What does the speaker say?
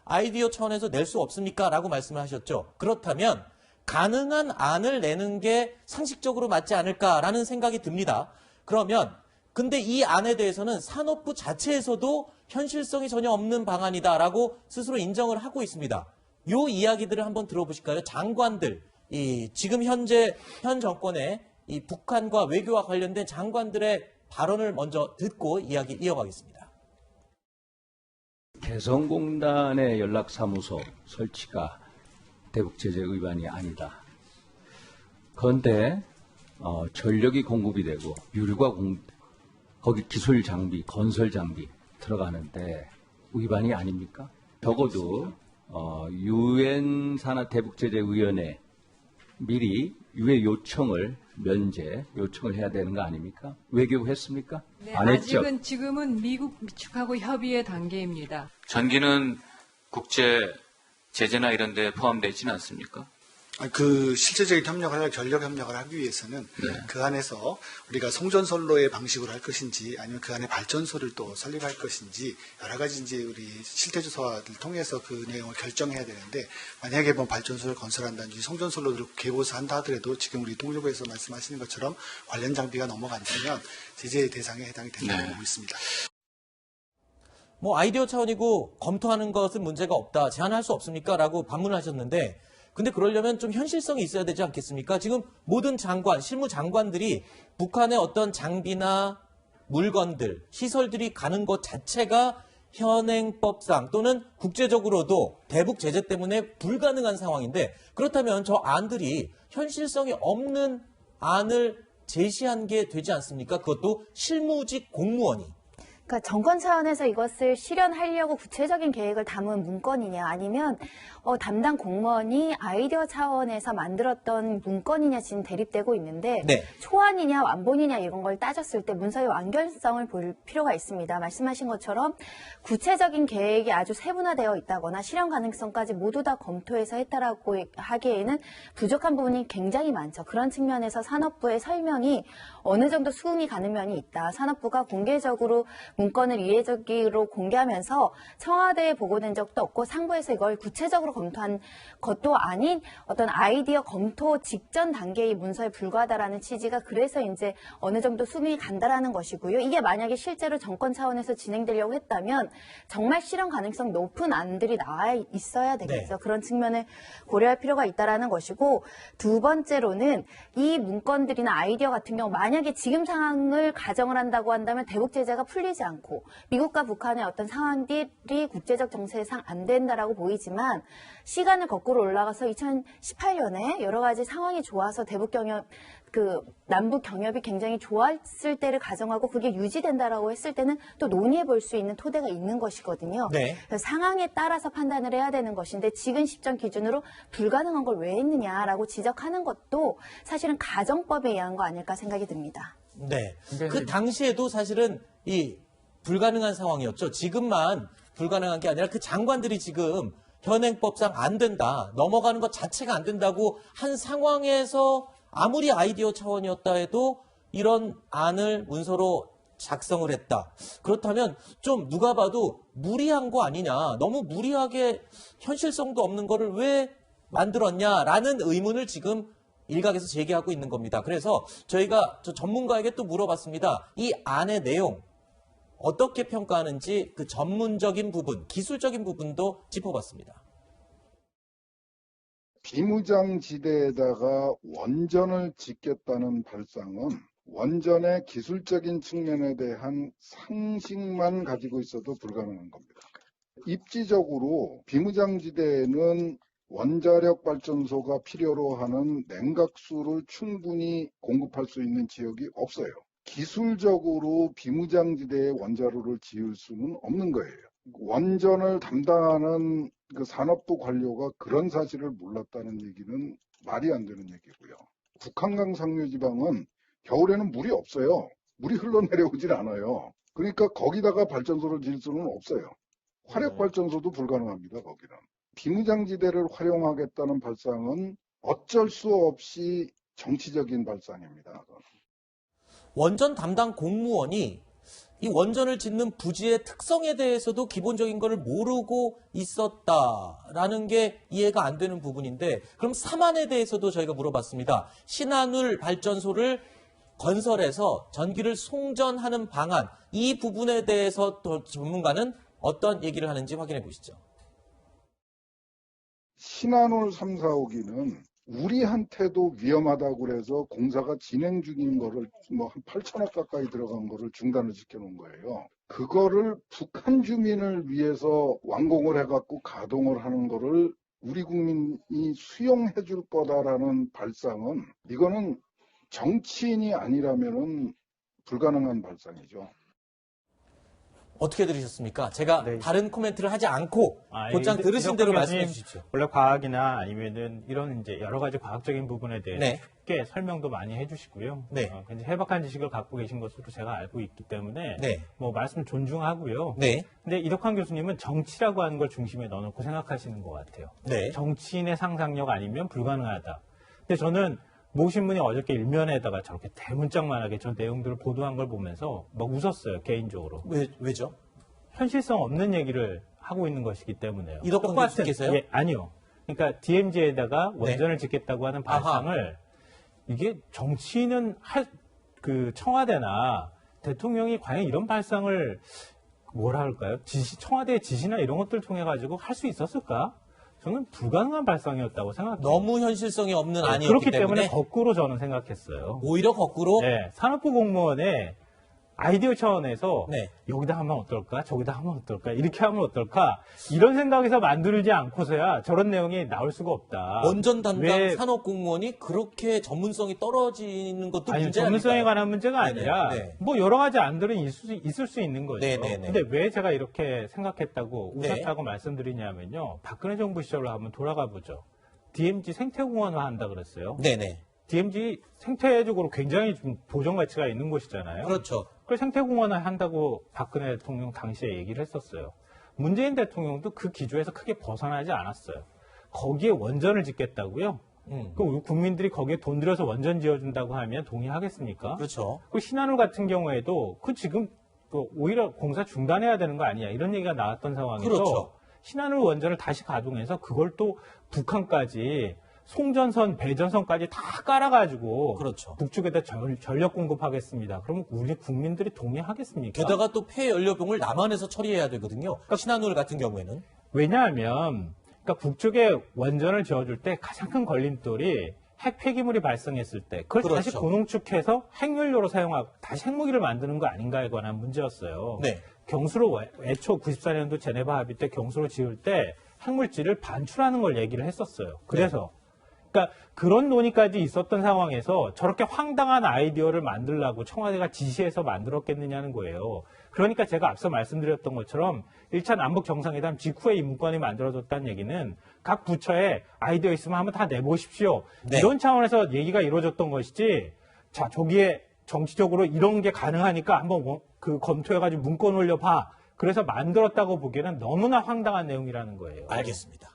아이디어 차원에서 낼 수 없습니까? 라고 말씀을 하셨죠. 그렇다면 가능한 안을 내는 게 상식적으로 맞지 않을까라는 생각이 듭니다. 그러면 근데 이 안에 대해서는 산업부 자체에서도 현실성이 전혀 없는 방안이다라고 스스로 인정을 하고 있습니다. 요 이야기들을 한번 들어보실까요? 장관들, 지금 현 정권의 이 북한과 외교와 관련된 장관들의 발언을 먼저 듣고 이야기 이어가겠습니다. 개성공단의 연락사무소 설치가 대북제재 위반이 아니다. 그런데 전력이 공급이 되고 유류가 거기 기술 장비, 건설 장비 들어가는데 위반이 아닙니까? 적어도 유엔 산하 대북제재위원회 미리 유해 요청을 해야 되는 거 아닙니까? 외교부 했습니까? 네, 안 했죠. 아직은 지금은 미국 측하고 협의의 단계입니다. 전기는 국제 제재나 이런 데 포함되어 있지는 않습니까? 그 실제적인 협력을 전력 협력을 하기 위해서는 그 안에서 우리가 송전선로의 방식으로 할 것인지 아니면 그 안에 발전소를 또 설립할 것인지 여러 가지 이제 우리 실태조사를 통해서 그 내용을 결정해야 되는데 만약에 뭐 발전소를 건설한다든지 송전선로를 개보수한다 하더라도 지금 우리 통일부에서 말씀하시는 것처럼 관련 장비가 넘어간다면 제재 대상에 해당이 된다고 보고 있습니다. 뭐 아이디어 차원이고 검토하는 것은 문제가 없다. 제한할 수 없습니까? 라고 반문을 하셨는데 근데 그러려면 좀 현실성이 있어야 되지 않겠습니까? 지금 모든 장관, 실무 장관들이 북한의 어떤 장비나 물건들, 시설들이 가는 것 자체가 현행법상 또는 국제적으로도 대북 제재 때문에 불가능한 상황인데 그렇다면 저 안들이 현실성이 없는 안을 제시한 게 되지 않습니까? 그것도 실무직 공무원이. 그러니까 정권 차원에서 이것을 실현하려고 구체적인 계획을 담은 문건이냐 아니면 담당 공무원이 아이디어 차원에서 만들었던 문건이냐 지금 대립되고 있는데 네. 초안이냐 완본이냐 이런 걸 따졌을 때 문서의 완결성을 볼 필요가 있습니다. 말씀하신 것처럼 구체적인 계획이 아주 세분화되어 있다거나 실현 가능성까지 모두 다 검토해서 했다라고 하기에는 부족한 부분이 굉장히 많죠. 그런 측면에서 산업부의 설명이 어느 정도 수긍이 가는 면이 있다. 산업부가 공개적으로 문건을 이례적으로 공개하면서 청와대에 보고된 적도 없고 상부에서 이걸 구체적으로 검토한 것도 아닌 어떤 아이디어 검토 직전 단계의 문서에 불과하다라는 취지가 그래서 이제 어느 정도 수긍이 간다라는 것이고요. 이게 만약에 실제로 정권 차원에서 진행되려고 했다면 정말 실현 가능성 높은 안들이 나와 있어야 되겠죠. 네. 그런 측면을 고려할 필요가 있다라는 것이고 두 번째로는 이 문건들이나 아이디어 같은 경우 만약에 지금 상황을 가정을 한다고 한다면 대북 제재가 풀리지 않고 미국과 북한의 어떤 상황들이 국제적 정세상 안 된다라고 보이지만 시간을 거꾸로 올라가서 2018년에 여러 가지 상황이 좋아서 대북 경협 남북 경협이 굉장히 좋았을 때를 가정하고 그게 유지된다라고 했을 때는 또 논의해 볼 수 있는 토대가 있는 것이거든요. 네. 그래서 상황에 따라서 판단을 해야 되는 것인데 지금 시점 기준으로 불가능한 걸 왜 했느냐라고 지적하는 것도 사실은 가정법에 의한 거 아닐까 생각이 듭니다. 네. 그 당시에도 사실은 이 불가능한 상황이었죠. 지금만 불가능한 게 아니라 그 장관들이 지금 현행법상 안 된다, 넘어가는 것 자체가 안 된다고 한 상황에서 아무리 아이디어 차원이었다 해도 이런 안을 문서로 작성을 했다. 그렇다면 좀 누가 봐도 무리한 거 아니냐, 너무 무리하게 현실성도 없는 거를 왜 만들었냐라는 의문을 지금 일각에서 제기하고 있는 겁니다. 그래서 저희가 전문가에게 또 물어봤습니다. 이 안의 내용 어떻게 평가하는지 그 전문적인 부분, 기술적인 부분도 짚어봤습니다. 비무장지대에다가 원전을 짓겠다는 발상은 원전의 기술적인 측면에 대한 상식만 가지고 있어도 불가능한 겁니다. 입지적으로 비무장지대에는 원자력 발전소가 필요로 하는 냉각수를 충분히 공급할 수 있는 지역이 없어요. 기술적으로 비무장지대에 원자로를 지을 수는 없는 거예요. 원전을 담당하는 그 산업부 관료가 그런 사실을 몰랐다는 얘기는 말이 안 되는 얘기고요. 북한강 상류지방은 겨울에는 물이 없어요. 물이 흘러내려오질 않아요. 그러니까 거기다가 발전소를 지을 수는 없어요. 화력발전소도 불가능합니다, 거기는. 비무장지대를 활용하겠다는 발상은 어쩔 수 없이 정치적인 발상입니다. 원전 담당 공무원이 이 원전을 짓는 부지의 특성에 대해서도 기본적인 거를 모르고 있었다라는 게 이해가 안 되는 부분인데, 그럼 삼안에 대해서도 저희가 물어봤습니다. 신한울 발전소를 건설해서 전기를 송전하는 방안, 이 부분에 대해서 또 전문가는 어떤 얘기를 하는지 확인해 보시죠. 신한울 3, 4호기는 우리한테도 위험하다고 그래서 공사가 진행 중인 거를 뭐 한 8천억 가까이 들어간 거를 중단을 시켜놓은 거예요. 그거를 북한 주민을 위해서 완공을 해갖고 가동을 하는 거를 우리 국민이 수용해 줄 거다라는 발상은, 이거는 정치인이 아니라면은 불가능한 발상이죠. 어떻게 들으셨습니까? 제가 네. 다른 코멘트를 하지 않고 곧장 이- 들으신 이덕화 대로 교수님, 말씀해 주십시오. 원래 과학이나 아니면은 이런 이제 여러 가지 과학적인 부분에 대해서 네. 쉽게 설명도 많이 해주시고요. 네. 굉장히 해박한 지식을 갖고 계신 것으로 제가 알고 있기 때문에 네. 뭐 말씀 존중하고요. 네. 근데 이덕환 교수님은 정치라고 하는 걸 중심에 넣어놓고 생각하시는 것 같아요. 네. 정치인의 상상력 아니면 불가능하다. 근데 저는 모 신문이 어저께 일면에다가 저렇게 대문짝만하게 저 내용들을 보도한 걸 보면서 막 웃었어요, 개인적으로. 왜죠? 현실성 없는 얘기를 하고 있는 것이기 때문에요. 이덕환 교수께서요? 예, 아니요. 그러니까 DMZ에다가 원전을 짓겠다고 하는 발상을 이게 정치인은 그 청와대나 대통령이 과연 이런 발상을 뭐라 할까요? 청와대의 지시나 이런 것들을 통해 가지고 할 수 있었을까? 저는 불가능한 발상이었다고 생각해요. 너무 현실성이 없는 네, 아니었기 그렇기 때문에 때문에 거꾸로 저는 생각했어요. 오히려 거꾸로 네, 산업부 공무원의 아이디어 차원에서 네. 여기다 하면 어떨까? 저기다 하면 어떨까? 이렇게 하면 어떨까? 이런 생각에서 만들지 않고서야 저런 내용이 나올 수가 없다. 원전 담당 왜- 산업 공무원이 그렇게 전문성이 떨어지는 것도 아니, 문제 전문성에 아닐까요? 관한 문제가 네네, 아니라 네. 뭐 여러 가지 안들은 있을 수 있는 거죠. 네네네. 근데 왜 제가 이렇게 생각했다고 네. 웃었다고 말씀드리냐면요. 박근혜 정부 시절로 한번 돌아가 보죠. DMZ 생태공원화 한다 그랬어요. 네네. DMZ 생태적으로 굉장히 좀 보존 가치가 있는 곳이잖아요. 그렇죠. 그걸 생태공원화 한다고 박근혜 대통령 당시에 얘기를 했었어요. 문재인 대통령도 그 기조에서 크게 벗어나지 않았어요. 거기에 원전을 짓겠다고요? 그럼 국민들이 거기에 돈 들여서 원전 지어준다고 하면 동의하겠습니까? 그렇죠. 그 신한울 같은 경우에도 그 지금 오히려 공사 중단해야 되는 거 아니냐 이런 얘기가 나왔던 상황에서 그렇죠. 신한울 원전을 다시 가동해서 그걸 또 북한까지 송전선, 배전선까지 다 깔아가지고 그렇죠. 북쪽에다 전력 공급하겠습니다. 그러면 우리 국민들이 동의하겠습니까? 게다가 또 폐연료봉을 남한에서 처리해야 되거든요. 신한울 같은 경우에는. 왜냐하면 그러니까 북쪽에 원전을 지어줄 때 가장 큰 걸림돌이 핵 폐기물이 발생했을 때 그걸 다시 그렇죠. 고농축해서 핵연료로 사용하고 다시 핵무기를 만드는 거 아닌가에 관한 문제였어요. 네. 경수로 애초 94년도 제네바 합의 때 경수로 지을 때 핵물질을 반출하는 걸 얘기를 했었어요. 그래서 그러니까 그런 논의까지 있었던 상황에서 저렇게 황당한 아이디어를 만들라고 청와대가 지시해서 만들었겠느냐는 거예요. 그러니까 제가 앞서 말씀드렸던 것처럼 1차 남북 정상회담 직후에 이 문건이 만들어졌다는 얘기는 각 부처에 아이디어 있으면 한번 다 내보십시오. 네. 이런 차원에서 얘기가 이루어졌던 것이지. 자, 저기에 정치적으로 이런 게 가능하니까 한번 그 검토해가지고 문건 올려봐. 그래서 만들었다고 보기에는 너무나 황당한 내용이라는 거예요. 알겠습니다.